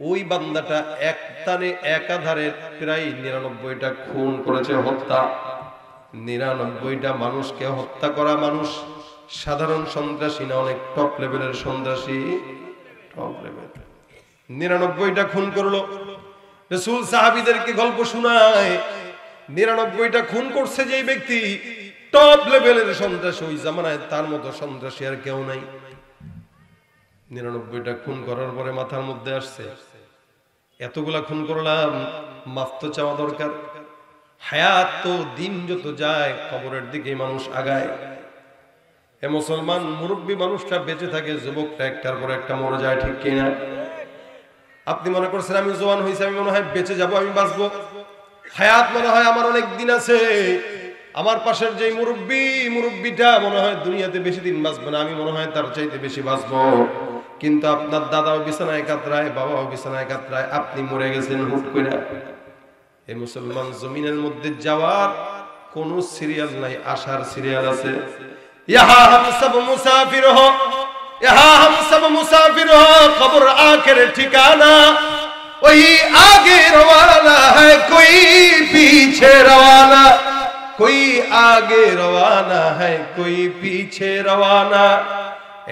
ওই বান্দাটা এক টানে একাধারে প্রায় 99টা খুন করেছে, হত্যা। 99টা মানুষকে হত্যা করা মানুষ সাধারণ সন্ত্রাসী না, অনেক টপ লেভেলের সন্ত্রাসী, টপ লেভেল। 99টা খুন করলো। রাসূল সাহাবীদেরকে গল্প শোনায়, 99টা খুন করছে যে ব্যক্তি, টপ লেভেলের সন্ত্রাসী। ওই জামানায় তার মতো সন্ত্রাসী আর কেউ নাই। 99টা খুন করার পরে মাথার মধ্যে আসছে, এতগুলা খুন করলাম, মাফ তো চাওয়া দরকার। হায়াত তো দিন যত যায় কবরের দিকে মানুষ আগায়। এ মুসলমান মুরব্বী মানুষটা বেঁচে থাকে, যুবকটা একটার পর একটা মরে যায়, ঠিক কিনা? আপনি মনে করছেন আমি জওয়ান হয়েছি, আমি মনে হয় বেঁচে যাব, আমি বাঁচবো, হায়াত মনে হয় আমার অনেক দিন আছে। আমার পাশের যে মুরব্বীটা মনে হয় দুনিয়াতে বেশি দিন বাঁচবে না, আমি মনে হয় তার চাইতে বেশি বাঁচবো। কিন্তু আপনার দাদাও বিছানায় কাতরায়, বাবাও বিছানায় কাতরায়, আপনি মরে গেছেন হুট করে। এই মুসলমান জমিনের মধ্যে যাওয়ার কোন সিরিয়াল নাই, আসার সিরিয়াল আছে। ইহা হাম সব মুসাফির হো, ইহা হাম সব মুসাফির হো, কবর আখির ঠিকানা, ওই আগে রওয়ানা है कोई पीछे रवाना, कोई आगे रवाना है कोई पीछे रवाना।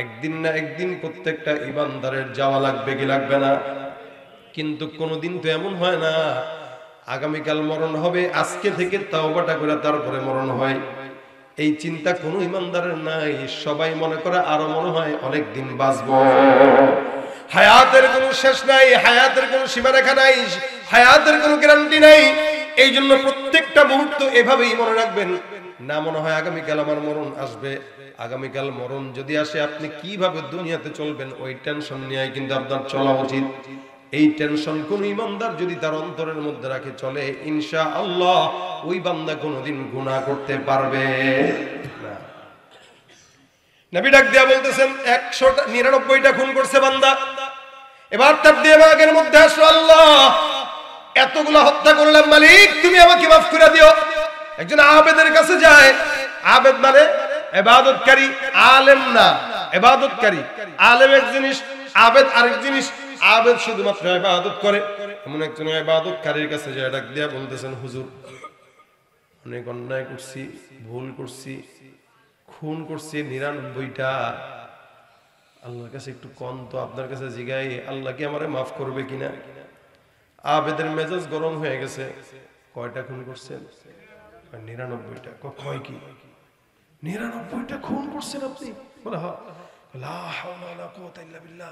একদিন না একদিন প্রত্যেকটা ইমানদারের যাওয়া লাগবে কি লাগবে না? কিন্তু কোনদিন তো এমন হয় না আগামীকাল মরণ হবে, আজকে থেকে তাওবাটা করে তারপরে মরণ হয়। এই চিন্তা কোনো ইমানদারের নাই। সবাই মনে করে আরো মনে হয় অনেক দিন বাঁচবো। হায়াতের কোনো শেষ নাই, হায়াতের কোনো সীমারেখা নাই, হায়াতের কোনো গ্যারান্টি নাই। এই জন্য প্রত্যেকটা মুহূর্ত এভাবেই মনে রাখবেন, না মনে হয় আগামীকাল আমার মরণ আসবে। আগামীকাল মরণ যদি আসে আপনি কিভাবে দুনিয়াতে চলবেন ওই টেনশন নিয়ে কিন্তু আপনার চলা উচিত। এই টেনশন কোন ইমানদার যদি তার অন্তরের মধ্যে রাখে চলে, ইনশাআল্লাহ ওই বান্দা কোনোদিন গুনাহ করতে পারবে না। নবী ডাক দিয়া বলতেছেন 199টা খুন করছে বান্দা। এবার তার দিমাগের মধ্যে আসলো, আল্লাহ এতগুলা হত্যা করলাম, মালিক তুমি আমাকে মাফ করে দিও। একজন আবেদের কাছে যায়, আবেদ মানে ইবাদতকারী, আলেম না, ইবাদতকারী। আলেম এক জিনিস, আবেদ আরেক জিনিস। আবেদ শুধুমাত্র ইবাদত করে, এমন একজন ইবাদতকারীর কাছে যায়, ডাক দিয়া বলতেছেন, হুজুর অনেক অন্যায় করছি, ভুল করছি, খুন করছি 99টা। আল্লাহর কাছে একটু কম তো, আপনার কাছে জিগাই আল্লাহ কি আমারে মাফ করবে কিনা। আবেদের মেজাজ গরম হয়ে গেছে। কয়টা খুন করছেন? 99টা। কয় কি 99টা খুন করছেন আপনি? বলে হ্যাঁ। লা হাওলা ওয়ালা কুওয়াতা ইল্লা বিল্লাহ।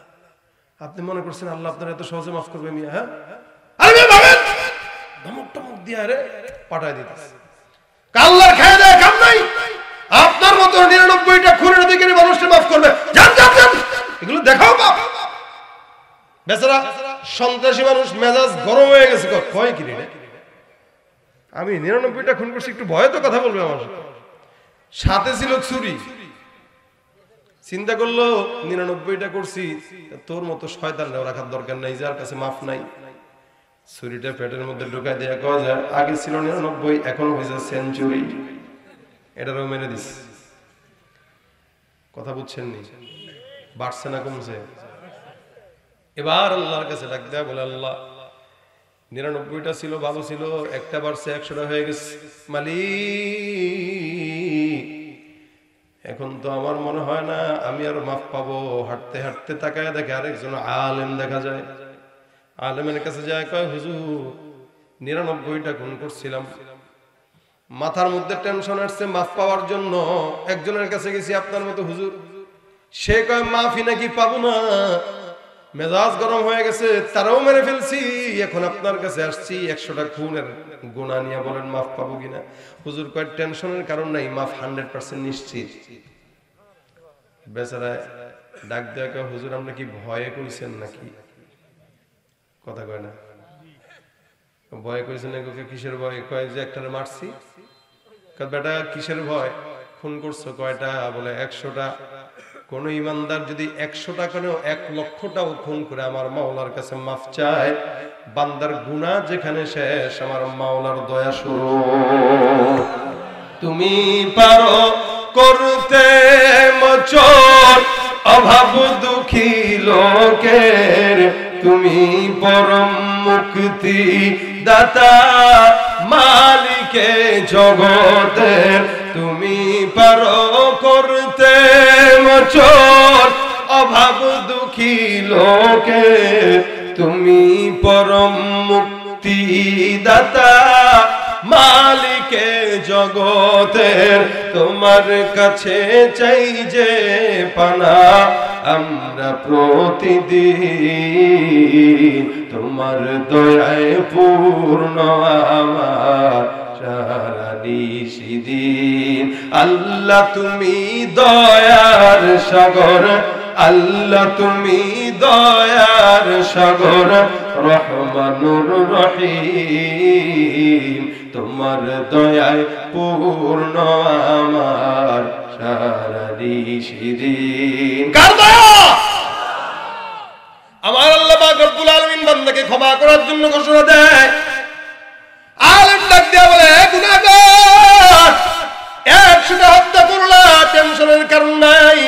আপনি মনে করছেন আল্লাহ আপনার এত সহজে মাফ করবে মিয়া? হ্যাঁ, আরে ভাবেন ধমক টমক দিয়া রে পাঠায় দিতেছে। আল্লাহর খায় দেয় কাম নাই, আপনার মতো 99টা খুনের অধিকারী মানুষকে মাফ করবে? জান জান জান, এগুলো দেখাও বাপ। বেচারা সন্ত্রাসী মানুষ মেজাজ গরম হয়ে গেছে। কয় কি রে, আমি 99টা খুন করছি, একটু ভয়ে তো কথা বলবে আমার সাথে। ছিল ছুরি, চিন্তা করলো 99টা করছি, তোর মতো শয়তানরাও রাখার দরকার নাই, যার কাছে মাফ নাই। ছুরিটা পেটের মধ্যে ঢুকাই দেয়া কয় যায়, আগে ছিল 99, এখন হয়েছে সেঞ্চুরি, এটারও মেনে দিস। কথা বুঝছেন নি? বাড়ছে না কমছে? এবার আল্লাহর কাছে ডাক দেয়া, বলে আল্লাহ 99টা ছিল, ভালো ছিল, একটা বাড়ছে, 100টা হয়ে গেছে। মালিক এখন তো আমার মনে হয় না আমি আর মাফ পাবো। হাঁটতে হাঁটতে তাকায় দেখে আরেকজন আলেম দেখা যায়। আলেমের কাছে যায়, কয় হুজুর 99টা খুন করছিলাম, মাথার মধ্যে টেনশন আসছে মাফ পাওয়ার জন্য। একজনের কাছে গেছি আপনার মতো হুজুর, সে কয় মাফি নাকি পাবো না, মেজাজ গরম হয়ে গেছে, তারাও মেরে ফেলছি, এখন আপনার কাছে আসছি 100টা খুনের গুনাহ নিয়ে, বলেন মাফ পাবো কিনা? হুজুর কয় টেনশনের কারণ নাই, মাফ 100% নিশ্চিত। বেচারা ডাক দেয়া কয়, হুজুর আপনি কি ভয়ে কইছেন নাকি? কথা কয় না, ভয় কইছেন নাকি? কিসের ভয়? কয় যে একটারে মারছি। কয় বেটা কিসের ভয়, খুন করছো কয়টা? বলে 100টা। কোন ইমানদার যদি 100টা কেন 1 লক্ষটাও খুন করে আমার মাওলার কাছে মাফ চায়, বান্দার গুনাহ যেখানে শেষ, আমার মাওলার দয়া শুরু। তুমি পারো করতে মোচন অভাব দুঃখী লোকের, তুমি পরম মুক্তি দাতা মালিকে জগতের তুমি পারো করতে মোচন অভাব দুঃখী লোকে তুমি পরম মুক্তি দাতা মালিকে জগতের তোমার কাছে চাই যে পানা আমরা প্রতিদিন তোমার দয়ায় পূর্ণ আমার সারা নিশিদিন আল্লাহ তুমি দয়ার সাগর আল্লাহ তুমি দয়ার সাগর রহমানুর রহিম তোমার দয়ায় পূর্ণ আমার সারা নিশিদিন কার দয়া আমার আল্লাহ পাক রব্বুল আলামিন বান্দাকে ক্ষমা করার জন্য ঘোষণা দেয় আলেম ডাক দিয়া বলে গুনাহগার 100টা হত্যা করলা টেনশনের কারণ নাই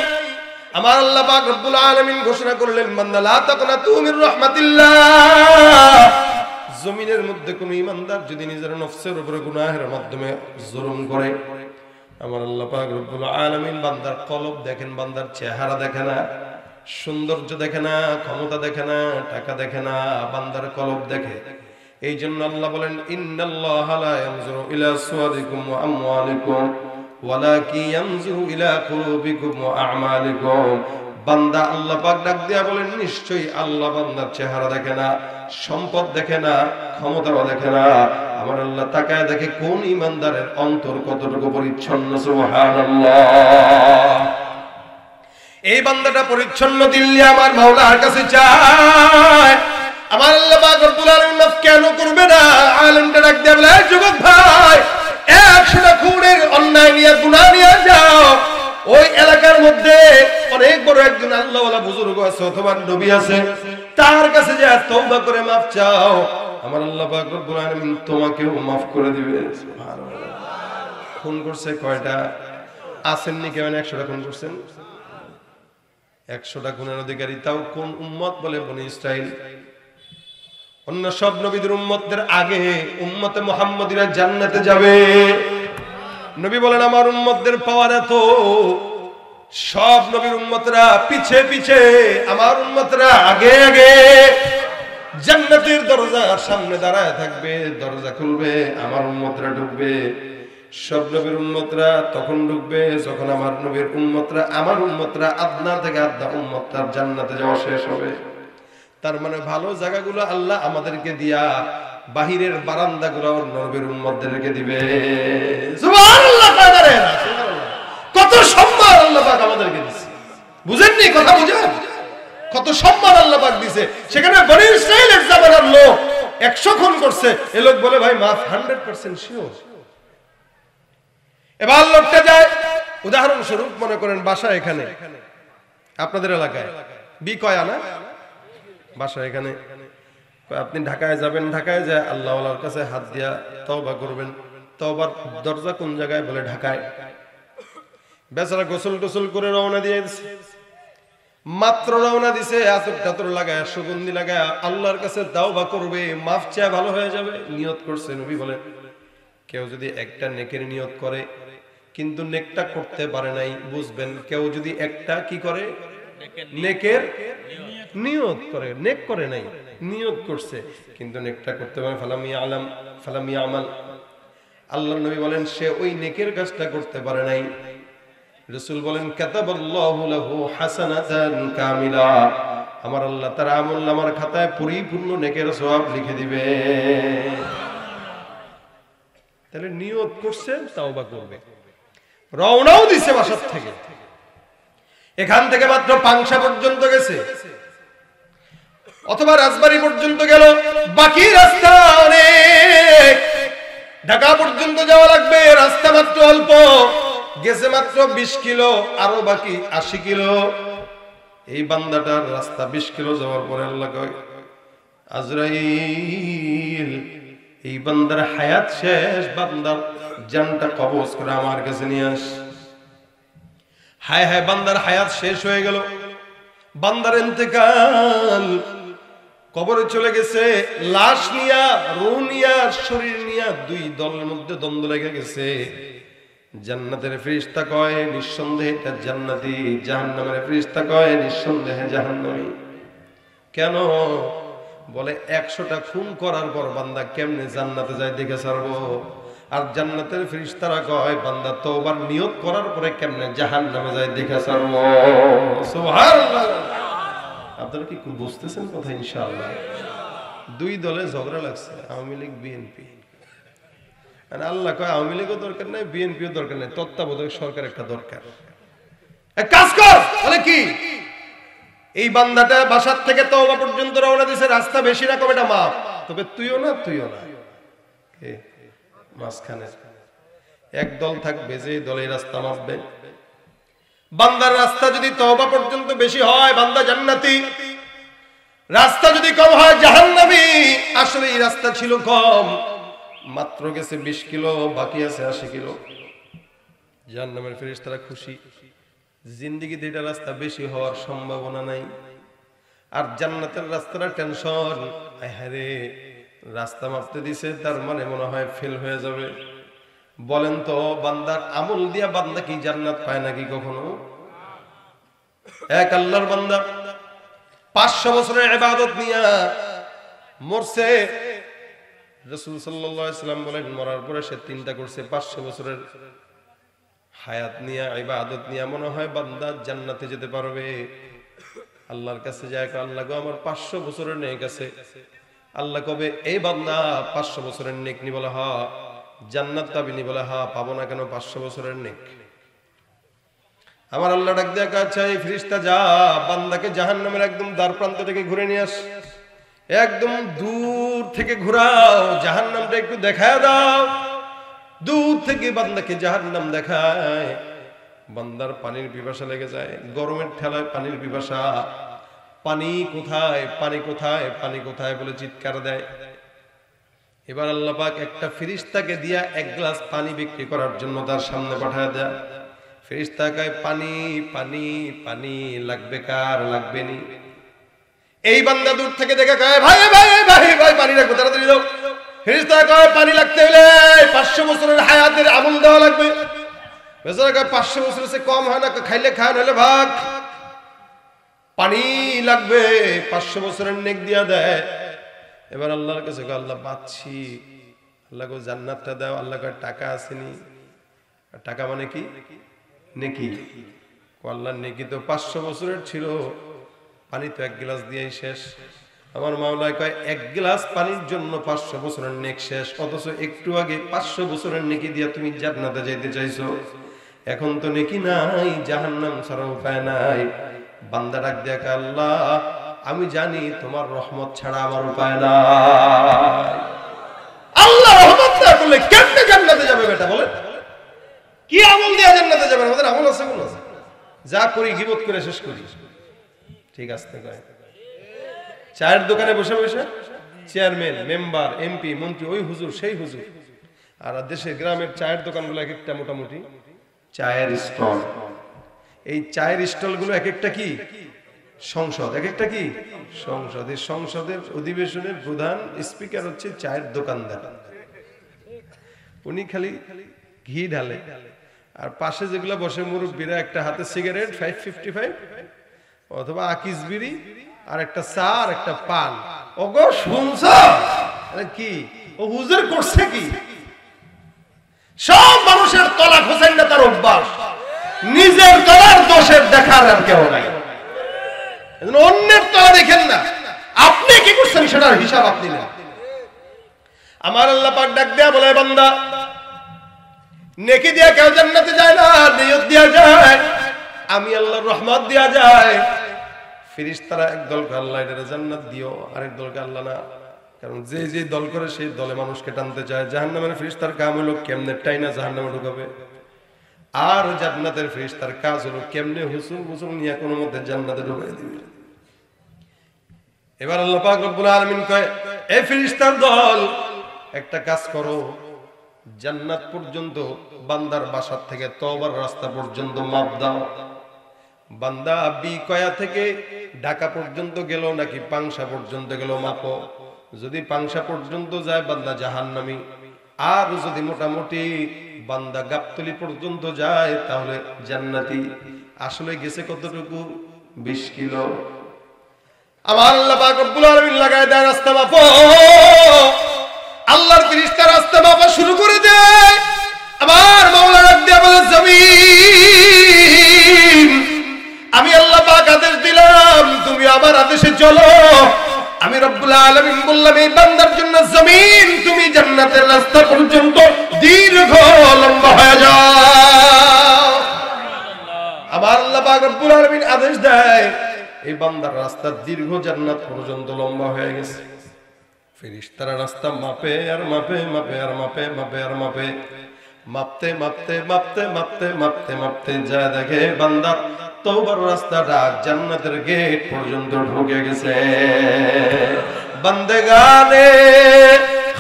আমার আল্লাহ পাক রব্বুল আলামিন ঘোষণা করলেন বান্দা লা তাকনাতু মির রাহমাতিল্লাহ জমিনের মধ্যে কোন ঈমানদার যদি নিজের নফসের উপরে গুনাহের মাধ্যমে জুলুম করে আমার আল্লাহ পাক রব্বুল আলামিন বান্দার কলব দেখেন বান্দার চেহারা দেখে না সৌন্দর্য দেখে না ক্ষমতা দেখে না টাকা দেখে না বান্দার কলব দেখে এই জন্য আল্লাহ বলেন ইন্নাল্লাহা লা ইয়ানজুরু ইলা সুওয়ারিকুম ওয়া আমওয়ালিকুম ওয়ালাকিন ইয়ানজুরু ইলা কুলুবিকুম ওয়া আ'মালিকুম বান্দা আল্লাহ পাক ডাক দিয়া বলেন নিশ্চয়ই আল্লাহ বান্দার চেহারা দেখে না সম্পদ দেখে না ক্ষমতাও দেখে না আমার আল্লাহ তাকায় দেখে কোন ঈমানদারের অন্তর কতটুকু পরিচ্ছন্ন সুবহানাল্লাহ এই বান্দাটা পরিচ্ছন্ন দিল নিয়ে আমার মাওলার কাছে চায় আমার আল্লাহ পাক রব্বুল আলামিন মাফ কেন করবে না আলেমটা ডাক দিয়ে বলে যুবক ভাই 100টা খুনের অন্যায় নিয়ে গুনাহ নিয়ে যাও ওই এলাকার মধ্যে অনেক বড় একজন আল্লাহওয়ালা বুজুর্গ আছে অথবা নবী আছে তার কাছে যা তওবা করে মাফ চাও আমার আল্লাহ পাক রব্বুল আলামিন তোমাকেও মাফ করে দিবে সুবহানাল্লাহ খুন করছে কয়টা আসেননি কেমন 100টা খুন করছেন 100টা খুনের অধিকারী তাও কোন উম্মত বলে বনি ইসরাইল অন্য সব নবীদের উম্মতদের আগে উম্মতে মুহাম্মাদিরা জান্নাতে যাবে নবী বলেন আমার উম্মতদের পাওয়ার এত সব নবীর উম্মতরা পিছে পিছে আমার উম্মতরা আগে আগে জান্নাতের দরজার সামনে দাঁড়ায় থাকবে দরজা খুলবে আমার উম্মতরা ঢুকবে সব নবীর উম্মতরা তখন ঢুকবে যখন আমার নবীর উম্মতরা আমার উম্মতরা আদনা থেকে আদনা উম্মতরা জান্নাতে যাওয়া শেষ হবে তার মানে ভালো জায়গাগুলো আল্লাহ আমাদেরকে দিয়া বাহিরের বারান্দাগুলো নবীর উম্মতদেরকে দিবে সুবহানাল্লাহ কত সম্মান আল্লাহ পাক আমাদেরকে দিয়েছে বুঝেননি কথা বুঝেন কত সম্মান আল্লাহ পাক দিয়েছে সেখানে বনি ইসরাইলের জামানার লোক 100 খুন করছে এই লোক বলে ভাই মাফ 100% শিওর এবার লোকটা যায় উদাহরণস্বরূপ মনে করেন বাসা এখানে আপনাদের এলাকায় বিকয়া না বাসা এখানে আপনি ঢাকায় যাবেন ঢাকায় যায় আল্লাহ ওয়ালার কাছে হাত দিয়া তওবা করবেন তওবার দরজা কোন জায়গায় বলে ঢাকায় বেচারা গোসল টোসল করে রওনা দিয়ে দিছে মাত্র রওনা দিছে আতর টাতর লাগায় সুগন্ধি লাগায় আল্লাহর কাছে তওবা করবে মাফ চায় ভালো হয়ে যাবে নিয়ত করছে নবী বলেন কেউ যদি একটা নেকের নিয়ত করে কিন্তু নেকটা করতে পারে নাই বুঝবেন কেউ যদি একটা কি করে নেকের নিয়ত করে নেক করে নাই নিয়ত করছে কিন্তু নেকটা করতে পারে ফালাম ইয়ালাম ফালাম ইয়ামাল আল্লাহর নবী বলেন সে ওই নেকের কাজটা করতে পারে নাই রাসূল বলেন কাতাবাল্লাহু লাহু হাসানাতান কামিলা আমার আল্লাহ তার আমলনামার খাতায় পরিপূর্ণ নেকের সওয়াব লিখে দিবে তাহলে নিয়ত করছে তওবা করবে রওনাও দিছে বাসার থেকে এখান থেকে মাত্র পাংশা পর্যন্ত গেছে অথবা রাজবাড়ী পর্যন্ত গেল বাকি রাস্তা অনেক ঢাকা পর্যন্ত যাওয়া লাগবে রাস্তা মাত্র অল্প গেছে মাত্র 20 কিলো আরো বাকি 80 কিলো এই বান্দাটার রাস্তা 20 কিলো যাওয়ার পরে আল্লাহ কয় আজরাইল এই বান্দার হায়াত শেষ বান্দার জানটা কবজ করে আমার কাছে নিয়ে আস হায় হায় বান্দার হায়াত শেষ হয়ে গেল বান্দার ইন্তেকাল কবরে চলে গেছে, লাশ নিয়া, রূহ নিয়া, শরীর নিয়া দুই দলের মধ্যে দ্বন্দ্ব লেগে গেছে। জান্নাতের ফেরেশতা কয় নিঃসন্দেহে এটা জান্নাতি, জাহান্নামের ফেরেশতা কয় নিঃসন্দেহে জাহান্নামী। কেন? বলে 100টা খুন করার পর বান্দা কেমনে জান্নাতে যায় দেখে ছাড়বো, আর জান্নাতের ফেরেশতারা কয় বান্দা তওবার নিয়ত করার পরে কেমনে জাহান্নামে যায় দেখে ছাড়বো। সুবহানাল্লাহ। আপনারা কি বুঝতেছেন কথা? ইনশাআল্লাহ। দুই দলে ঝগড়া লাগছে, আওয়ামী লীগ বিএনপি। আর আল্লাহ কয় আওয়ামী লীগও দরকার নাই, বিএনপিও দরকার নাই, তত্ত্বাবধায়ক সরকার একটা দরকার। এক কাজ কর, বলে কি? এই বান্দাটা বাসার থেকে তওবা পর্যন্ত রওনা দিছে, রাস্তা বেশি না কম এটা মাপ, তবে তুইও না মাঝখানে এক দল থাকবে যে দলে রাস্তা মাপবে। বান্দার রাস্তা যদি তওবা পর্যন্ত বেশি হয় বান্দা জান্নাতি, রাস্তা যদি কম হয় জাহান্নামী। আসলে এই রাস্তা ছিল কম, মাত্র গেছে 20 কিলো, বাকি আছে 80 কিলো। জাহান্নামের ফেরেশতারা খুশি, জিন্দেগিতে এটা রাস্তা বেশি হওয়ার সম্ভাবনা নাই। আর জান্নাতের রাস্তাটা টেনশন, আরে রাস্তা মাপতে দিছে, তার মানে মনে হয় ফেল হয়ে যাবে। বলেন তো বান্দার আমল দিয়া বান্দা কি জান্নাত পায় নাকি কখনো? এক আল্লাহর বান্দা 500 বছরের ইবাদত নিয়া মরছে। রাসূল সাল্লাল্লাহু আলাইহি সাল্লাম বলেন মরার পরে সে 3টা করছে। 500 বছরের হায়াত নিয়া, ইবাদত নিয়া মনে হয় বান্দা জান্নাতে যেতে পারবে। আল্লাহর কাছে যায়, আল্লাহ গো আমার 500 বছরের নেক আছে। আল্লাহ কবে এই বান্দা 500 বছরের নেক নি? বলে হ্যাঁ। জান্নাত পাবি নি? বলে হ্যাঁ। পাবো না কেন? 500 বছরের নেক। আমার আল্লাহ ডাক দেয়া কাছে, এই ফেরেশতা যা বান্দাকে জাহান্নামের একদম দ্বার প্রান্ত থেকে ঘুরে নিয়ে আস, একদম দূর থেকে ঘুরাও, জাহান্নামটা একটু দেখায় দাও। দূর থেকে বান্দাকে জাহান্নাম দেখায়, বান্দার পানির পিপাসা লেগে যায়। গরমের ঠেলায় পানির পিপাসা, পানি কোথায়, পানি কোথায়, পানি কোথায় বলে চিৎকার দেয়। এবার আল্লাহ পাক একটা ফেরেশতাকে দিয়া 1 গ্লাস পানি বিক্রি করার জন্য তার সামনে পাঠায় দেয়। ফেরেশতা কয় পানি পানি পানি, লাগবে কার? লাগবে নি। এই বান্দা দূর থেকে দেখে কয় ভাই ভাই ভাই ভাই পানি রাখো, তাড়াতাড়ি দাও। ফেরেশতা কয় পানি লাগতে হলে 500 বছরের হায়াতের আমল দেওয়া লাগবে। বেচারা কয় 500 বছরের চেয়ে কম হয় না, খাইলে খান হলে ভাগ। পানি লাগবে, 500 বছরের নেক দিয়া দেয়। এবার আল্লাহর কাছে কয় আল্লাহ পাচ্ছি। আল্লাহ কয় জান্নাতটা দাও। আল্লাহ কয় টাকা আসেনি। টাকা মানে কি? নেকি। আল্লাহ নেকি তো 500 বছরের ছিল, পানি তো 1 গ্লাস দিয়েই শেষ। আমার মাওলা কয় 1 গ্লাস পানির জন্য 500 বছরের নেক শেষ, অথচ একটু আগে 500 বছরের নেকি দিয়া তুমি জান্নাতে যাইতে চাইছো। এখন তো নেকি নাই, জাহান্নাম ছাড়া উপায় নাই। বান্দা ডাক দেয়া কয় আল্লাহ আমি জানি তোমার রহমত ছাড়া আমার উপায় নাই। আল্লাহ রহমত না করলে কেমনে জান্নাতে যাবে বেটা? বলে কি আমল দিয়ে জান্নাতে যাবে? আমাদের আমল আছে কোন? যা করি গীবত করে শেষ করি। ঠিক আছে কয় চায়ের দোকানে বসে বসে চেয়ারম্যান, মেম্বার, এমপি, মন্ত্রী, ওই হুজুর সেই হুজুর। আর দেশে গ্রামের চায়ের দোকানগুলো এক একটা মোটামুটি চায়ের স্টল। এই চায়ের স্টলগুলো এক একটা কি সংসদ, এক একটা কি সংসদ। এই সংসদের অধিবেশনের প্রধান স্পিকার হচ্ছে চায়ের দোকানদার। উনি খালি ঘি ঢালে, আর পাশে যেগুলো বসে মুরব্বীরা একটা হাতে সিগারেট 555 অথবা আকিস বিড়ি, আর একটা চা আর একটা পান। ওগো শুনছ কি ও হুজুর করছে কি? সব মানুষের তলা খোঁজেন না তার অভ্যাস, নিজের তলার দোষের দেখার আর কেউ নাই। অন্যের তলা দেখেন না, আপনি কি করছেন সেটার হিসাব আপনি নেন। আমার আল্লাহ পাক ডাক দেয়া বলে বান্দা নেকি দিয়া কেউ জান্নাতে যায় না, নিয়ত দিয়া যায়, আমি আল্লাহর রহমত দিয়া যায়। ফেরেশতারা এক দলকে আল্লাহ এটারে জান্নাত দিও, আরেক দলকে আল্লাহ না। কারণ যে যে দল করে সেই দলে মানুষকে টানতে চায়। জাহান্নামের ফেরেশতার কাম হলো কেমনে টাইনা জাহান্নামে ঢুকাবে, আর জান্নাতের ফেরেশতার কাজ হলো কেমনে হুসুল মুসুল নিয়ে কোনো মধ্যে জান্নাতে ঢুকাই দিবে। এবার আল্লাহ পাক রব্বুল আলামিন কয় এই ফেরেশতার দল একটা কাজ করো, জান্নাত পর্যন্ত বান্দার বাসার থেকে তওবার রাস্তা পর্যন্ত মাপ দাও। বান্দা বিকয়া থেকে ঢাকা পর্যন্ত গেল নাকি পাংশা পর্যন্ত গেল মাপো। যদি পাংশা পর্যন্ত যায় বান্দা জাহান্নামী, আর যদি মোটামুটি বান্দা গাবতলী পর্যন্ত যায় তাহলে জান্নাতি। আসলে গেছে কতটুকু? 20 কিলো। আমার আল্লাহ পাক রব্বুল আলামিন লাগায় দেয় রাস্তা মাপো। আল্লাহর ফেরেশতা রাস্তা মাপা শুরু করে দেয়। আমার মাওলা ডাক দিয়ে বলে, জমিন, আমি আল্লাহ পাক আদেশ দিলাম তুমি আমার আদেশে চলো। আমি রব্বুল আলামিন বললাম এই বান্দার জন্য জমিন তুমি জান্নাতের রাস্তা পর্যন্ত দীর্ঘ লম্বা হয়ে যাও। আমার আল্লাহ পাক রব্বুল আলামিন আদেশ দেয়, এই বান্দার রাস্তা দীর্ঘ জান্নাত পর্যন্ত লম্বা হয়ে গেছে। ফেরেশতারা রাস্তা মাপে আর মাপে, মাপে আর মাপে, মাপে আর মাপে, মাপতে মাপতে মাপতে মাপতে মাপতে মাপতে যা দেখে বান্দার তওবার রাস্তাটা জান্নাতের গেট পর্যন্ত ঢুকে গেছে। বান্দেগানে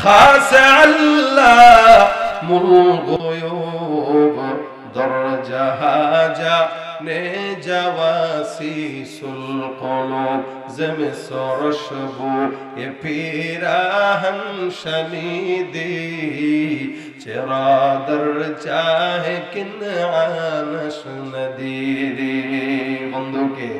খাস আল্লাহ মুল গুয়ুব দরজা হাজা নে জাওয়াসিসুল কুলুব জমে সরশবু এ পিরাহন শনিদি চেরা দর চাহে কিনআনশ নদীরি। বন্ধুকে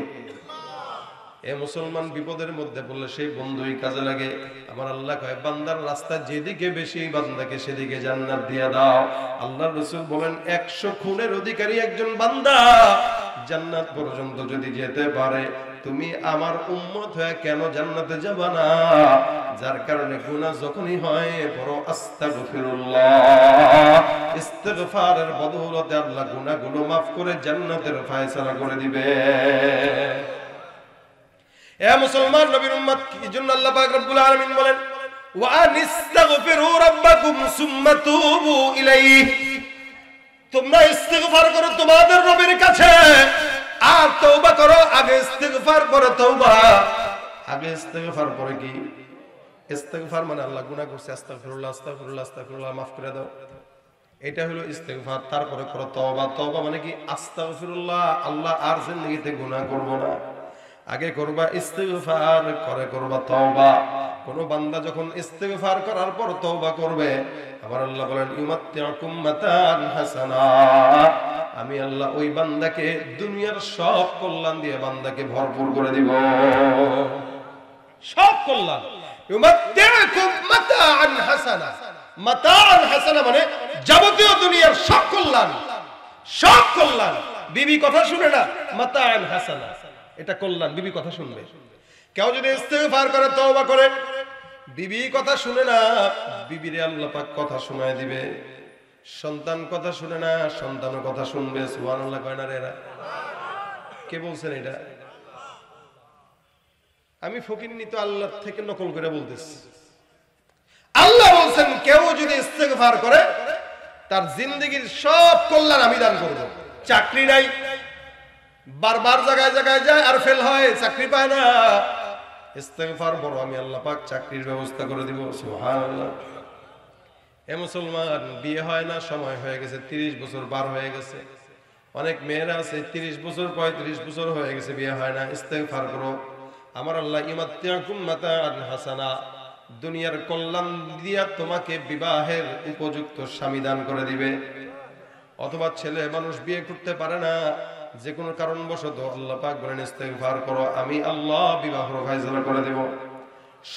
এ মুসলমান বিপদের মধ্যে পড়লে সেই বন্ধুই কাজে লাগে। আমার আল্লাহ কয় বান্দার রাস্তা যেদিকে বেশি বান্দাকে সেদিকে জান্নাত দিয়ে দাও। আল্লাহর রাসূল বলেন 100 খুনের অধিকারী একজন বান্দা জান্নাত পর্যন্ত যদি যেতে পারে, তুমি আমার উম্মত হয়ে কেন জান্নাতে যাবা না? যার কারণে গুনাহ যখনই হয় বড় আস্তাগফিরুল্লাহ, ইস্তিগফারের বদৌলতে আল্লাহ গুনাহগুলো মাফ করে জান্নাতের ফয়সালা করে দিবে। এ মুসলমান নবীর উম্মত, এজন্য আল্লাহ পাক রব্বুল আলামিন বলেন, ওয়া আনিস্তাগফিরু রাব্বাকুম সুম্মা তুবু ইলাইহি, তোমরা ইস্তিগফার করো তোমাদের রবের কাছে আর তওবা করো। আগে ইস্তিগফার পরে তওবা। আগে ইস্তিগফার পরে কি? ইস্তিগফার মানে আল্লাহ গুনাহ করছে, আস্তাগফিরুল্লাহ আস্তাগফিরুল্লাহ আস্তাগফিরুল্লাহ মাফ করে দাও, এটা হলো ইস্তিগফার। তারপরে করো তওবা। তওবা মানে কি? আস্তাগফিরুল্লাহ, আল্লাহ আর জিন্দেগিতে গুনাহ করব না। আগে করবা ইস্তিগফার, করে করবা তওবা। কোন বান্দা যখন ইস্তিগফার করার পর তওবা করবে, আমার আল্লাহ বলেন ইউমাত্তিউকুম মাতান হাসানা, আমি আল্লাহ ওই বান্দাকে দুনিয়ার সব কল্যাণ দিয়ে বান্দাকে ভরপুর করে দিব। সব কল্যাণ। ইউমাত্তিউকুম মাতান হাসানা, মাতান হাসানা মানে যাবতীয় দুনিয়ার সব কল্যাণ, সব কল্যাণ। বিবি কথা শুনে না, মাতান হাসানা এটা কল্যাণ, বিবি কথা শুনবে। কেউ যদি ইস্তিগফার করে তওবা করে, বিবি কথা শুনে না, বিবিরে আল্লাহ পাক কথা শোনায় দিবে। সন্তান কথা শুনে না, সন্তানও কথা শুনবে। সুবহানাল্লাহ কয় না রে? এরা কে বলছেন এটা? আমি ফকিন্নি তো আল্লাহর থেকে নকল করে বলতেছি। আল্লাহ বলছেন কেউ যদি ইস্তিগফার করে তার জিন্দেগীর সব কল্যাণ আমি দান করব। চাকরি নাই, বারবার জায়গায় জায়গায় যায় আর ফেল হয়, চাকরি পায় না, ইস্তিগফার বড়, আমি আল্লাহ পাক চাকরির ব্যবস্থা করে দিব। সুবহানাল্লাহ। এ মুসলমান, বিয়ে হয় না, সময় হয়ে গেছে, 30 বছর পার হয়ে গেছে। অনেক মেয়েরা আছে 30 বছর 35 বছর হয়ে গেছে বিয়ে হয় না। ইস্তিগফার করো। আমার আল্লাহ ইউমাত্তিউকুম মাতান হাসানা, দুনিয়ার কল্যাণ দিয়া তোমাকে বিবাহের উপযুক্ত স্বামী দান করে দিবে। অথবা ছেলে মানুষ বিয়ে করতে পারে না, যে কোনো কারণবশত আল্লাহ পাক বলেন ইস্তিগফার করো, আমি আল্লাহ বিবাহের ফয়সালা করে দেব।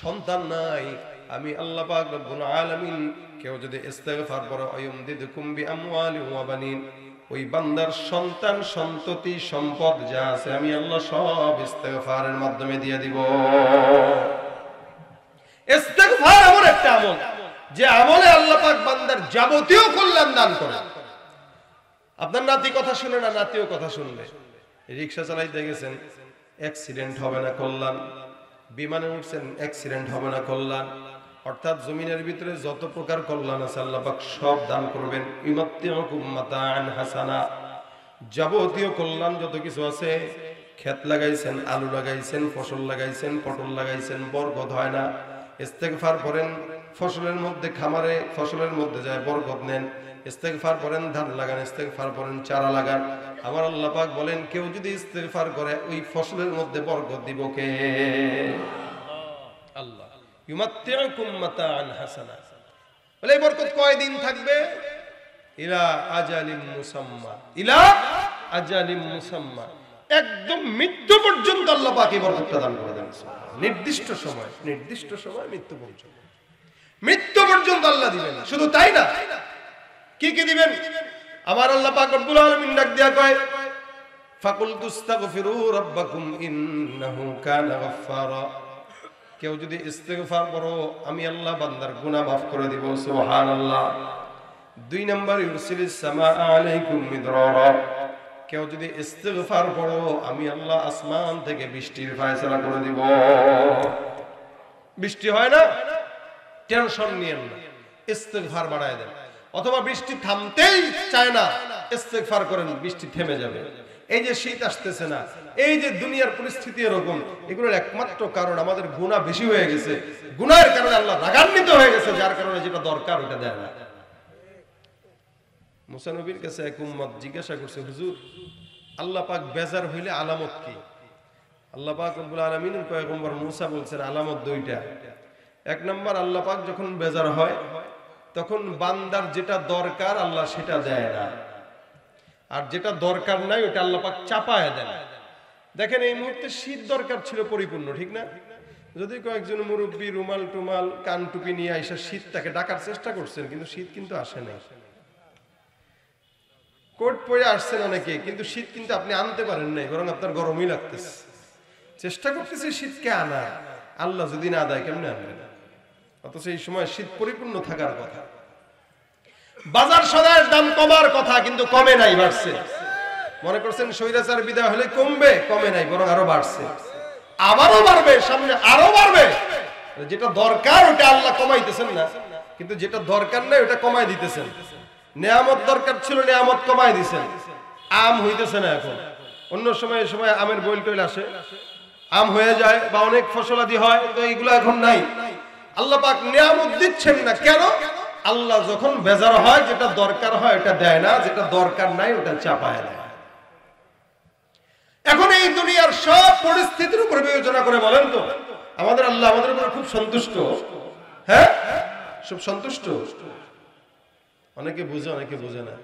সন্তান নাই, আমি আল্লাহ পাক রব্বুল আলামিন কেউ যদি ইস্তিগফার করে আয়ুমদিদকুম বিআমওয়ালিন ওয়া বানিন, ওই বান্দার সন্তান সন্ততি সম্পদ যা আছে আমি আল্লাহ সব ইস্তিগফারের মাধ্যমে দিয়ে দিব। ইস্তিগফার এমন একটা আমল যে আমলে আল্লাহ পাক বান্দার যাবতীয় কল্যাণ দান করে। আপনার নাতি কথা শুনে না, নাতিও কথা শুনবে। রিকশা চালাইতে গেছেন, অ্যাক্সিডেন্ট হবে না কল্যাণ। বিমানে উঠছেন, অ্যাক্সিডেন্ট হবে না কল্যাণ। অর্থাৎ জমিনের ভিতরে যত প্রকার কল্যাণ আছে আল্লাহ পাক সব দান করবেন। ইউমাত্তিউকুম মাতান হাসানা, যাবতীয় কল্যাণ যত কিছু আছে, ক্ষেত লাগাইছেন, আলু লাগাইছেন, ফসল লাগাইছেন, পটল লাগাইছেন, বরকত হয় না, ইস্তেগফার করেন, ফসলের মধ্যে খামারে ফসলের মধ্যে যায় বরকত নেন। ইস্তেগফার করেন, ধান লাগান, ইস্তেগফার করেন, চারা লাগান। আমার আল্লাহ পাক বলেন কেউ যদি ইস্তেগফার করে ওই ফসলের মধ্যে বরকত দিব কে? আল্লাহ। ইউমাত্তিউকুম মাতাআন হাসানা, বলে এই বরকত কয়দিন থাকবে? ইলা আজালিম মুসাম্মা, ইলা আজালিম মুসাম্মা, একদম মৃত্যু পর্যন্ত আল্লাহ পাক এই বরকতটা দান করে দেন। নির্দিষ্ট সময়, নির্দিষ্ট সময়, মৃত্যু পর্যন্ত, মৃত্যু পর্যন্ত আল্লাহ দিবেন। শুধু তাই না, কি কি দিবেন? আমার আল্লাহ পাক রব্বুল আলামিন ডাক দিয়া কয় ফাকুল তুস্তাগফিরু রাব্বাকুম ইন্নাহু কানা গাফফারা, কেউ যদি ইস্তেগফার করো আমি আল্লাহ বান্দার গুনাহ মাফ করে দিব। সুবহানাল্লাহ। 2 নাম্বার ইউরসিলিস সামাআ আলাইকুম মিদরারা, কেউ যদি ইস্তেগফার করো আমি আল্লাহ আসমান থেকে বৃষ্টির ফয়সালা করে দিব। বৃষ্টি হয় না, টেনশন নিয়েন না, ইস্তেগফার বাড়ায় দেন। অথবা বৃষ্টি থামতেই চায় না, ইস্তেগফার করেন, বৃষ্টি থেমে যাবে। এই যে শীত আসতেছে না, এই যে দুনিয়ার পরিস্থিতি এরকম, এগুলোর একমাত্র কারণ আমাদের গুনাহ বেশি হয়ে গেছে। গুনাহের কারণে আল্লাহ রাগান্বিত হয়ে গেছে, যার কারণে যেটা দরকার ওটা দেয় না। মুসা নবীর কাছে এক উম্মত জিজ্ঞাসা করছে, হুজুর আল্লাহ পাক বেজার হইলে আলামত কি? আল্লাহ পাক রব্বুল আলামিনের পয়গম্বর মুসা বলছেন আলামত 2টা। 1 নাম্বার, আল্লাহ পাক যখন বেজার হয় তখন বান্দার যেটা দরকার আল্লাহ সেটা দেয় না, আর যেটা দরকার নাই ওটা আল্লাহ পাক চাপায় দেন। দেখেন এই মুহূর্তে শীত দরকার ছিল পরিপূর্ণ, ঠিক না? যদি কয়েকজন মুরব্বী রুমাল টুমাল কান টুপি নিয়ে আইসা শীতটাকে ডাকার চেষ্টা করছেন, কিন্তু শীত কিন্তু আসে নাই। কোট পরে আসছেন অনেকে, কিন্তু শীত কিন্তু আপনি আনতে পারেন নাই, বরং আপনার গরমই লাগতেছে। চেষ্টা করতেছি শীতকে আনা, আল্লাহ যদি না দেয় কেমনে আনবেন? অথচ এই সময় শীত পরিপূর্ণ থাকার কথা। বাজার সদায়ের দাম কমার কথা, কিন্তু কমে নাই, বাড়ছে। মনে করছেন স্বৈরাচার বিদায় হলে কমবে, কমে নাই, বরং আরো বাড়ছে, আবারও বাড়বে, সামনে আরো বাড়বে। যেটা দরকার ওটা আল্লাহ কমাইতেছেন না, কিন্তু যেটা দরকার নাই ওটা কমাই দিতেছেন। নেয়ামত দরকার ছিল, নেয়ামত কমাই দিছেন। আম হইতেছে না এখন, অন্য সময় সময় আমের বইল টইল আসে, আম হয়ে যায় বা অনেক ফসলাদি হয়, তো এইগুলো এখন নাই। আল্লাহ পাক নেয়ামত দিচ্ছেন না কেন? আল্লাহ যখন বেজার হয় যেটা দরকার হয় এটা দেয় না, যেটা দরকার নাই ওটা চাপায় দেয়। এখন এই দুনিয়ার সব পরিস্থিতির উপর বিবেচনা করে বলেন তো আমাদের আল্লাহ আমাদের উপর খুব সন্তুষ্ট? হ্যাঁ, সব সন্তুষ্ট। অনেকে বুঝে, অনেকে বুঝে না।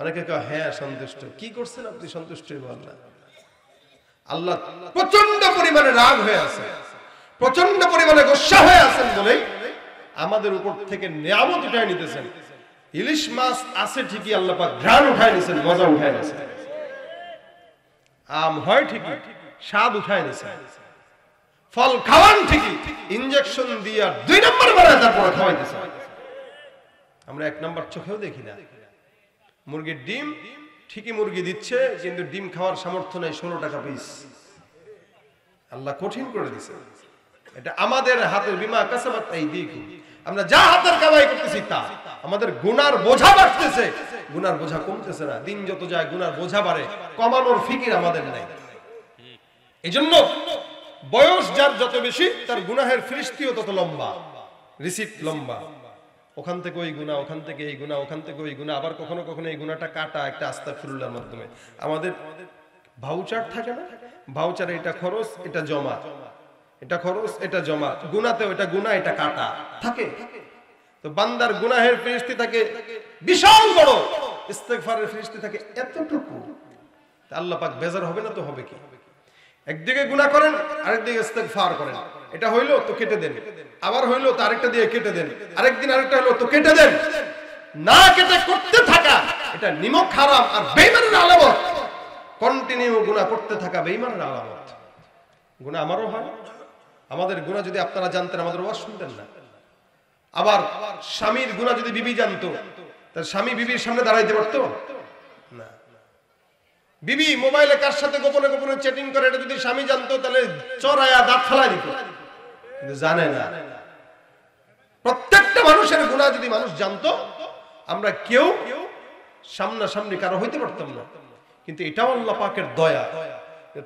অনেকে কয় হ্যাঁ সন্তুষ্ট। কি করছেন আপনি সন্তুষ্ট? আল্লাহ আল্লাহ প্রচন্ড পরিমাণে রাগ হয়ে আছে, প্রচন্ড পরিমাণে গোসা হয়ে আছেন বলেই আমাদের উপর থেকে নিয়ামত উঠায় নিতেছেন। ইলিশ মাছ আছে ঠিকই, আল্লাহ পাক ঘ্রাণ উঠায় নিছেন, মজা উঠায় নিছেন। আম হয় ঠিকই, স্বাদ উঠায় নিছেন। ফল খাওয়ান ঠিকই, ইনজেকশন দিয়া 2 নাম্বার বানায় তারপর খাওয়াইতেছেন। আমরা 1 নাম্বার চোখেও দেখি না। মুরগির ডিম ঠিকই মুরগি দিচ্ছে, কিন্তু ডিম খাওয়ার সামর্থ্য নাই, 16 টাকা পিস। আল্লাহ কঠিন করে দিছে। এটা আমাদের হাতের, বিমা কাসাবাত আইদিকুম, আমরা যা হাতের কামাই করতেছি তা। আমাদের গুনার বোঝা বাড়তেছে, গুনার বোঝা কমতেছে না। দিন যত যায় গুনার বোঝা বাড়ে, কমানোর ফিকির আমাদের নাই। এজন্য বয়স যার যত বেশি তার গুনাহের ফিরিস্তিও তত লম্বা, রিসিপ্ট লম্বা। ওখান থেকে ওই গুনাহ, ওখান থেকে এই গুনাহ, ওখান থেকে ওই গুনাহ, আবার কখনো কখনো এই গুনাহটা কাটা একটা আস্তাগফিরুল্লাহর মাধ্যমে। আমাদের ভাউচার থাকে না, ভাউচারে এটা খরচ, এটা জমা, এটা খরচ, এটা জমা। গুনাহতে এটা গুনাহ, এটা কাটা থাকে। তো বান্দার গুনাহের ফিরিস্তি থাকে বিশাল বড়, ইস্তেগফারের ফিরিস্তি থাকে এতটুকু। তা আল্লাহ পাক বেজার হবে না তো হবে কি? একদিকে গুনাহ করেন, আরেকদিকে ইস্তেগফার করেন। এটা হইলো তো কেটে দেন, আবার হইলো তো আরেকটা দিয়ে কেটে দেন, আরেকদিন আরেকটা হইলো তো কেটে দেন। না কেটে করতে থাকা এটা নিমক হারাম আর বেঈমানের আলামত। কন্টিনিউ গুনাহ করতে থাকা বেঈমানের আলামত। গুনাহ আমারও হয়, আমাদের গুনাহ যদি আপনারা জানতেন আমাদের ওয়াজ শুনতেন না। আবার স্বামীর গুনাহ যদি বিবি জানতো, তাহলে স্বামী বিবির সামনে দাঁড়াইতে পারতো না। বিবি মোবাইলে কার সাথে গোপনে গোপনে চ্যাটিং করে, এটা যদি স্বামী জানতো তাহলে চড়ায়া দাঁত ফেলাই দিত, কিন্তু জানে না। প্রত্যেকটা মানুষের গুনাহ যদি মানুষ জানতো, আমরা কেউ সামনাসামনি কারো হইতে পারতাম না। কিন্তু এটাও আল্লাহ পাকের দয়া,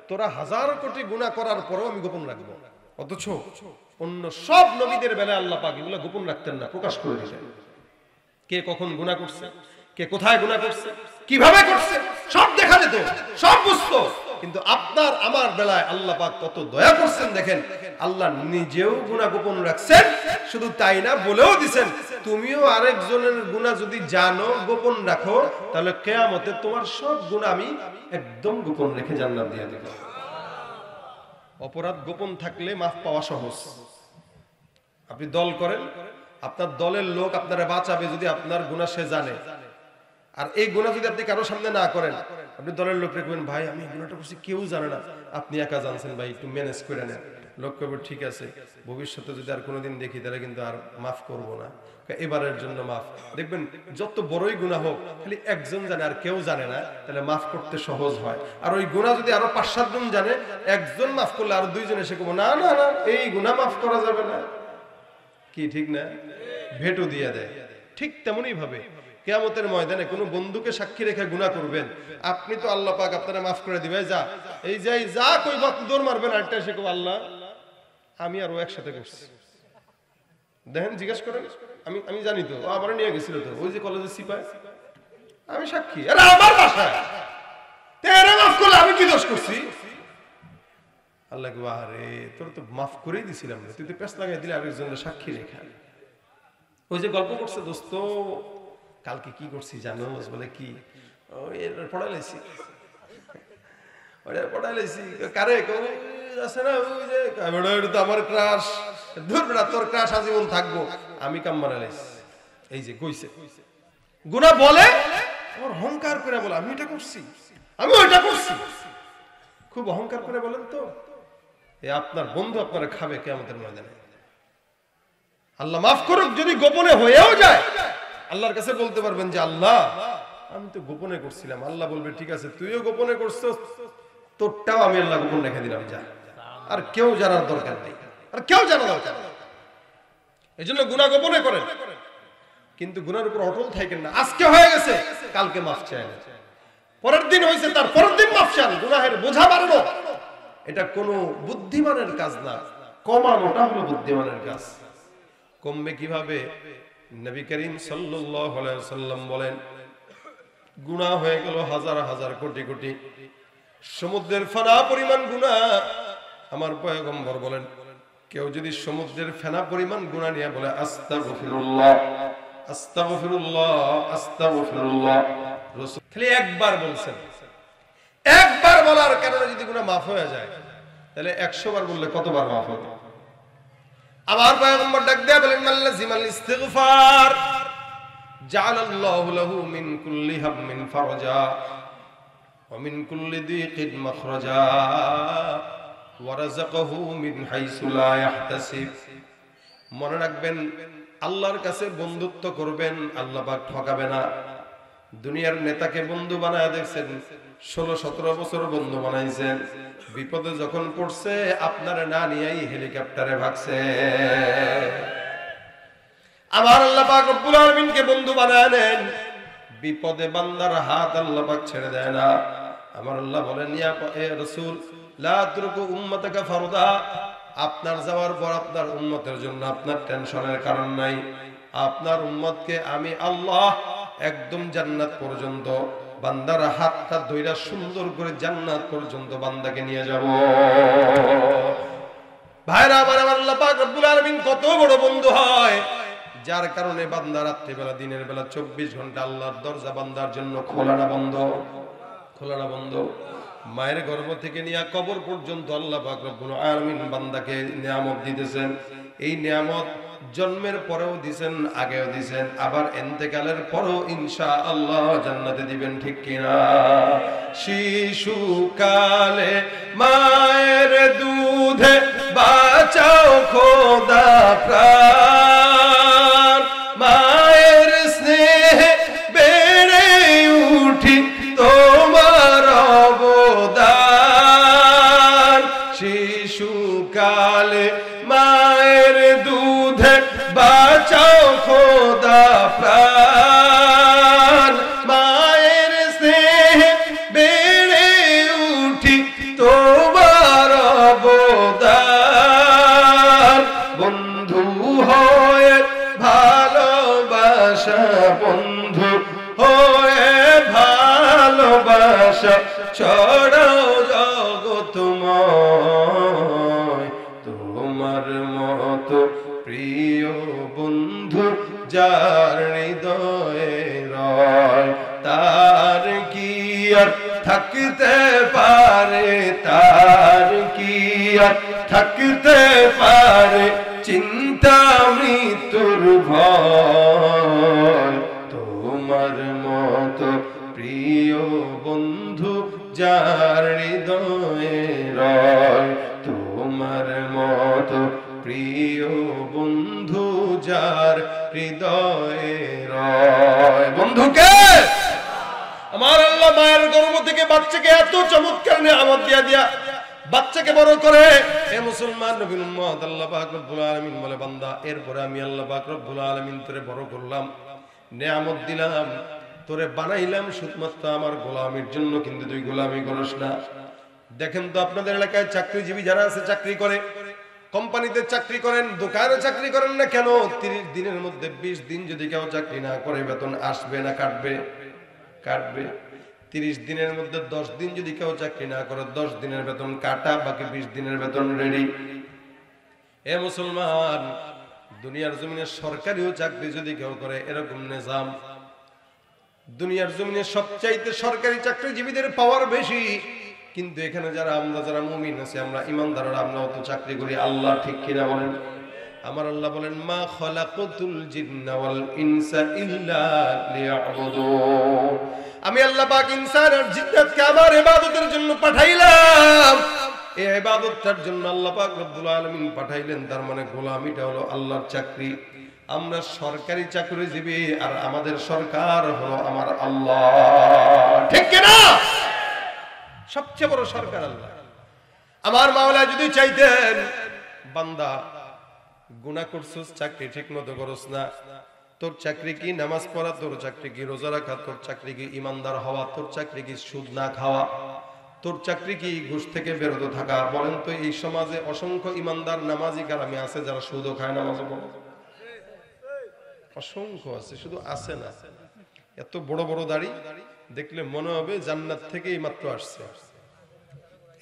তোরা 1000 কোটি গুনাহ করার পরেও আমি গোপন রাখবো। অথচ অন্য সব নবীদের বেলায় আল্লাহ পাক এগুলো গোপন রাখতেন না, প্রকাশ করে দিতেন। কে কখন গুনাহ করছে, কে কোথায় গুনাহ করছে, কিভাবে করছে, সব দেখা যেত, সব বুঝতো। কিন্তু আপনার আমার বেলায় আল্লাহ পাক কত দয়া করছেন দেখেন, আল্লাহ নিজেও গুনাহ গোপন রাখছেন। শুধু তাই না, বলেও দিবেন তুমিও আরেকজনের গুনাহ যদি জানো, গোপন রাখো, তাহলে কিয়ামতে তোমার সব গুনাহ আমি একদম গোপন রেখে জান্নাত দিয়ে দেব। অপরাধ গোপন থাকলে মাফ পাওয়া সহজ। আপনি দল করেন, আপনার দলের লোক আপনারা বাঁচাবে যদি আপনার গুনাহ সে জানে। আর এই গুনাহ যদি আপনি কারো সামনে না করেন, আপনি দলের লোক রেখবেন, ভাই আমি গুনাহটা করছি, কেউ জানে না, আপনি একা জানছেন, ভাই একটু ম্যানেজ করে নেন। লোক কবে ঠিক আছে, ভবিষ্যতে যদি আর কোনোদিন দেখি তাহলে কিন্তু আর মাফ করব না, এবারের জন্য মাফ। দেখবেন যত বড়ই গুনাহ হোক, খালি একজন জানে আর কেউ জানে না, তাহলে মাফ করতে সহজ হয়। আর ওই গুনাহ যদি আরো 5-7 জন জানে, একজন মাফ করলে আর 2 জন এসে কব না না না এই গুনাহ মাফ করা যাবে না, কি ঠিক না, ভেটো দিয়ে দেয়। ঠিক তেমনই ভাবে কিয়ামতের ময়দানে কোনো বন্ধুকে সাক্ষী রেখে গুনাহ করবেন, আপনি তো আল্লাহ পাক আপনারা মাফ করে দিবে, যা এই যাই যা কই বাত দৌড় মারবেন, আরেকটা এসে কব আল্লাহ আমি আর ও একসাথে করছি। দেখেন জিজ্ঞেস করেন, আমি জানি তো, ও আমার নিয়ে গেছিল তো ওই যে কলেজে সিপাই, আমি সাক্ষী, আরে আমার বাসায় তেরে মাফ করলে আমি কি দোষ করছি? আল্লাহ কইবা আরে তোর তো মাফ করেই দিছিলাম, তুই তো পেছ লাগাই দিলে আরেকজনের সাক্ষী রেখা। ওই যে গল্প করছে, দোস্ত কালকে কি করছি জানোস? বলে কি? ওই পড়াই লাইছি, ওটা পড়াই লাইছি। কারে আছে না ওই যে তো আমার ক্রাশ, ধরবে না তোর ক্রাশ আজীবন থাকবো, আমি কাম বানাই লাইছি। এই যে কইছে গুনাহ বলে ওর অহংকার করে বলে আমি এটা করছি, আমি ওইটা করছি, খুব অহংকার করে বলেন তো, এ আপনার বন্ধু আপনারা খাবে কিয়ামতের ময়দানে। আল্লাহ মাফ করুক, যদি গোপনে হয়েও যায় আল্লাহর কাছে বলতে পারবেন যে আল্লাহ আমি তো গোপনে করছিলাম। আল্লাহ বলবে ঠিক আছে তুইও গোপনে করছিস, তোরটাও আমি আল্লাহ গোপন রেখে দিলাম, যা, আর কেউ জানার দরকার নেই, আর কেউ জানা দরকার নেই। এজন্য গুনাহ গোপনে করেন, কিন্তু গুনাহের উপর অটল থাকেন না। আজকে হয়ে গেছে কালকে মাফ চাই না, পরের দিন হয়েছে তার পরের দিন মাফ চান, গুনাহের বোঝা বাড়ানো এটা কোনো বুদ্ধিমানের কাজ না, কমানোটা হলো বুদ্ধিমানের কাজ। কমবে কিভাবে? নবী করিম সাল্লাল্লাহু আলাইহি ওয়াসাল্লাম বলেন গুনাহ হয়ে গেল হাজার হাজার কোটি কোটি, সমুদ্রের ফেনা পরিমাণ গুনাহ। আমার পয়গম্বর বলেন কেউ যদি সমুদ্রের ফেনা পরিমাণ গুনাহ নিয়ে বলে আস্তাগফিরুল্লাহ আস্তাগফিরুল্লাহ আস্তাগফিরুল্লাহ, রাসূল খালি একবার বলছেন, একবার বলার কারণে যদি গুনাহ মাফ হয়ে যায়, তাহলে 100 বার বললে কতবার মাফ হবে? আমার পয়গম্বর ডাক দেয়া বলেন মাল্লাজিমাল ইস্তিগফার জাআলাল্লাহু লাহু মিন কুল্লি হাম্মিন ফারজা ওয়া মিন কুল্লি দিকিন মাখরাজা ওয়া রাযাকাহু মিন হাইসু লা ইয়াহতাসিব। মনে রাখবেন আল্লাহর কাছে বন্ধুত্ব করবেন, আল্লাহ পাক ঠকাবে না। দুনিয়ার নেতাকে বন্ধু বানায় দেখছেন, 16-17 বছর বন্ধু বানাইছেন, বিপদে যখন পড়ছে আপনারে না নিয়েই হেলিকপ্টারে ভাগছে। আমার আল্লাহ পাক রব্বুল আলামিনকে বন্ধু বানায় নেন, বিপদে বান্দার হাত আল্লাহ পাক ছেড়ে দেয় না। আমার আল্লাহ বলেন ইয়া রাসূল লা তুরকু উম্মাতাকা ফারদা, আপনার যাওয়ার পর আপনার উম্মতের জন্য আপনার টেনশনের কারণ নাই। আপনার উম্মতকে আমি আল্লাহ একদম জান্নাত পর্যন্ত বান্দার হাতটা ধইরা সুন্দর করে জান্নাত পর্যন্ত বান্দাকে নিয়ে যাব। ভাইরা আমার, আল্লাহ পাক রব্বুল আলামিন কত বড় বন্ধু হয়, যার কারণে বান্দা রাত্রি বেলা দিনের বেলা 24 ঘন্টা আল্লাহর দরজা বান্দার জন্য খোলা না বন্ধ, খোলা না বন্ধ। মায়ের গর্ভ থেকে নিয়ে কবর পর্যন্ত আল্লাহ পাক রব্বুল আলামিন বান্দাকে নিয়ামত দিতেছেন। এই নিয়ামত জন্মের পরেও দিবেন, আগেও দিবেন, আবার ইন্তেকালের পরেও ইনশাআল্লাহ জান্নাতে দিবেন, ঠিক কিনা? শিশুকালে মায়ের দুধে বাঁচাও খোদা প্রাণ, মায়ের স্নেহে বেড়ে উঠি তোমার অবদান। শিশুকালে মায়ের দুধে বাঁচাও খোদা প্রাণ, মায়ের স্নেহে বেড়ে উঠি তোমার অবদান। ভালোবাসা বন্ধু হয়ে ভালোবাসা ছড়াও জগতময়। তোমার মতো প্রিয় বন্ধু যার হৃদয়ে রয়, তার কি আর থাকতে পারে, তার কি আর থাকতে পারে চিন্তা মৃত্যুর ভয়। তোমার মতো প্রিয় বন্ধু যার হৃদয়ে রয়, তোমার মতো প্রিয় বন্ধু যার হৃদয়ে রয়। বন্ধুকে আমার আল্লাহ মায়ের গর্ভ থেকে বাচ্চাকে এত চমৎকার নিয়ামত দিয়া দিয়া বাচ্চাকে বড় করে। এ মুসলমান নবীর উম্মত, আল্লাহ পাক রব্বুল আলামিন বলে, বান্দা এরপরে আমি আল্লাহ পাক রব্বুল আলামিন তোরে বড় করলাম, নিয়ামত দিলাম, তোরে বানাইলাম শুধুমাত্র আমার গোলামির জন্য, কিন্তু তুই গোলামি করিস না। দেখেন তো আপনাদের এলাকায় চাকরিজীবী যারা আছে, চাকরি করে, কোম্পানিতে চাকরি করেন, দোকানে চাকরি করেন না কেন, 30 দিনের মধ্যে 20 দিন যদি কেউ চাকরি না করে বেতন আসবে না কাটবে? কাটবে। 30 দিনের মধ্যে 10 দিন যদি কেউ চাকরি না করে 10 দিনের বেতন কাটা, বাকি 20 দিনের বেতন রেডি। এ মুসলমান, দুনিয়ার জমিনে সরকারিও চাকরি যদি কেউ করে এরকম নিজাম। দুনিয়ার জমিনে সবচাইতে সরকারি চাকরিজীবীদের পাওয়ার বেশি, কিন্তু এখানে যারা আমরা যারা মুমিন আছি, আমরা ইমানদাররা, আমরাও তো চাকরি করি। আল্লাহ ঠিক কিনা বলেন? আমার আল্লাহ বলেন, মা খালাকাতুল জিন্না ওয়াল ইনসা ইল্লা লিয়াবুদুন। আমি আল্লাহ পাক ইনসান আর জিন্নাতকে আমার ইবাদতের জন্য পাঠাইলাম। এই ইবাদতটার জন্য আল্লাহ পাক রব্বুল আলামিন পাঠাইলেন। তার মানে গোলামিটা হলো আল্লাহর চাকরি। আমরা সরকারি চাকরিজীবী আর আমাদের সরকার হলো আমার আল্লাহ, ঠিক কিনা? সবচেয়ে বড় সরকার আল্লাহ। আমার মাওলা যদি চাইতেন, বান্দা গুনাহ করছস, চাকরি ঠিক মতো করস না, তোর চাকরি কি নামাজ পড়া, তোর চাকরি কি রোজা রাখা, তোর চাকরি কি ইমানদার হওয়া, তোর চাকরি কি সুদ না খাওয়া, তোর চাকরি কি ঘুষ থেকে বিরত থাকা? বলেন তো, এই সমাজে অসংখ্য ইমানদার নামাজি কারামি আছে যারা সুদও খায়, নামাজও পড়ে? অসংখ্য আছে, শুধু আছে না। এত বড় বড় দাড়ি দেখলে মনে হবে জান্নাত থেকে এই মাত্র আসছে,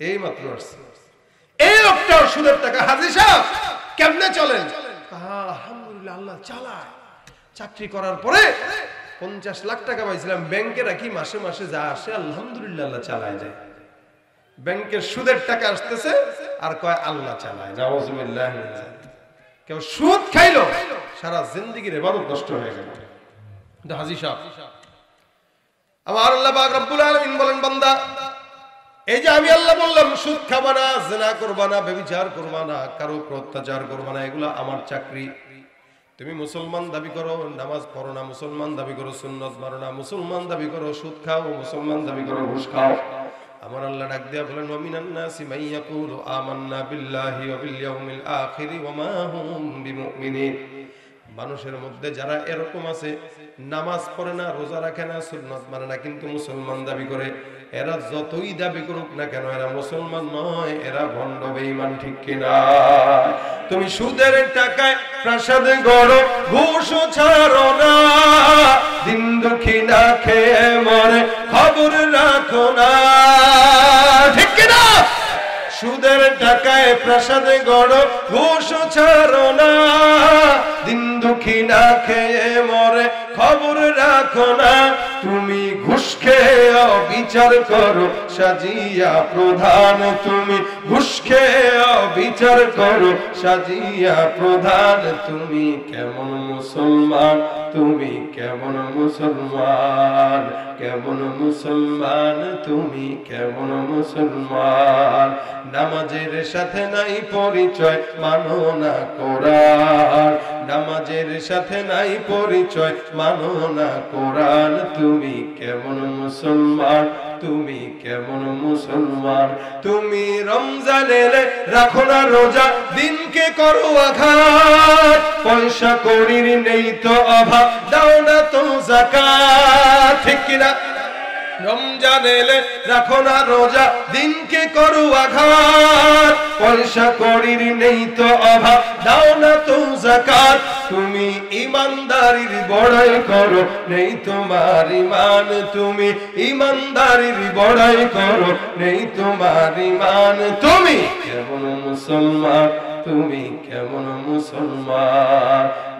এই মাত্র আসছে। এই লোকটা সুদের টাকা, হাজী সাহেব কেমনে চলেন? আলহামদুলিল্লাহ, আল্লাহ চালায়। চাকরি করার পরে 50 লাখ টাকা পাইছিলাম, ব্যাংকে রাখি, মাসে মাসে যা আসে আলহামদুলিল্লাহ আল্লাহ চালায় যায়। ব্যাংকের সুদের টাকা আসতেছে আর কয় আল্লাহ চালায়। নাউযুবিল্লাহ। কেউ সুদ খাইলো, সারা জিন্দেগির ইবাদত নষ্ট হয়ে গেল। হাজী সাহেব, আমার আল্লাহ পাক রব্বুল আলামিন বলেন, বান্দা এই যে আমি আল্লাহ বললাম সুদ খাবা না, জিনা করবা না, ব্যভিচার করবা না, কারো উপর অত্যাচার করবা না, এগুলো আমার চাকরি। তুমি মুসলমান দাবি করো, নামাজ পড়ো না, মুসলমান দাবি করো, সুন্নাত মানো না, মুসলমান দাবি করো সুদ খাও, মুসলমান দাবি করো ঘুষ খাও। আমার আল্লাহ ডাক দিয়া বলেন, ওয়া মিনান নাসি মান ইয়াকুলু আমান্না বিল্লাহি ওয়া বিল ইয়াউমিল আখির ওয়া মা হুম বিমুমিনিন। মানুষের মধ্যে যারা এরকম আছে, নামাজ পড়ে না, রোজা রাখে না, সুন্নাত মানে না, কিন্তু মুসলমান দাবি করে, এরা যতই দাবি করুক না কেন এরা মুসলমান নয়, এরা ভণ্ড বেঈমান, ঠিক কিনা? তুমি সুদের টাকায় প্রাসাদ গড়ো, ঘুষ ছাড়ো না, দিন দুঃখী না খেয়ে মরে খবর রাখো না, ঠিক কিনা? সুদের টাকায় প্রাসাদ গড়ো, ঘুষ ছাড়ো না, দিন দুঃখী না খেয়ে মরে খবর রাখো না। তুমি ঘুষ খেয়ে বিচার করো সাজিয়া প্রধান, তুমি ঘুষ খেয়ে বিচার করো সাজিয়া প্রধান। তুমি কেমন মুসলমান, তুমি কেমন মুসলমান, কেমন মুসলমান, তুমি কেমন মুসলমান? নামাজের সাথে নাই পরিচয়, মানো না কোরআন, নামাজের সাথে নাই পরিচয়, মানো না কোরআন। তুমি কেমন মুসলমান, তুমি কেমন মুসলমান? তুমি রমজান এলে রাখো না রোজা, দিনকে করো আঘাত, পয়সা কড়ির নেই তো অভাব, দাও না তো যাকাত, ঠিক কিনা? রমজান এলে রাখো না রোজা, দিনকে করো আঘাত, পয়সা কড়ির নেই তো অভাব, দাও না তো যাকাত, তুমি ইমানদারির বড়াই করো, নেই তোমার ইমান, তুমি ইমানদারির বড়াই করো, নেই তোমার ইমান, তুমি কেমন মুসলমান, তুমি কেমন মুসলমান।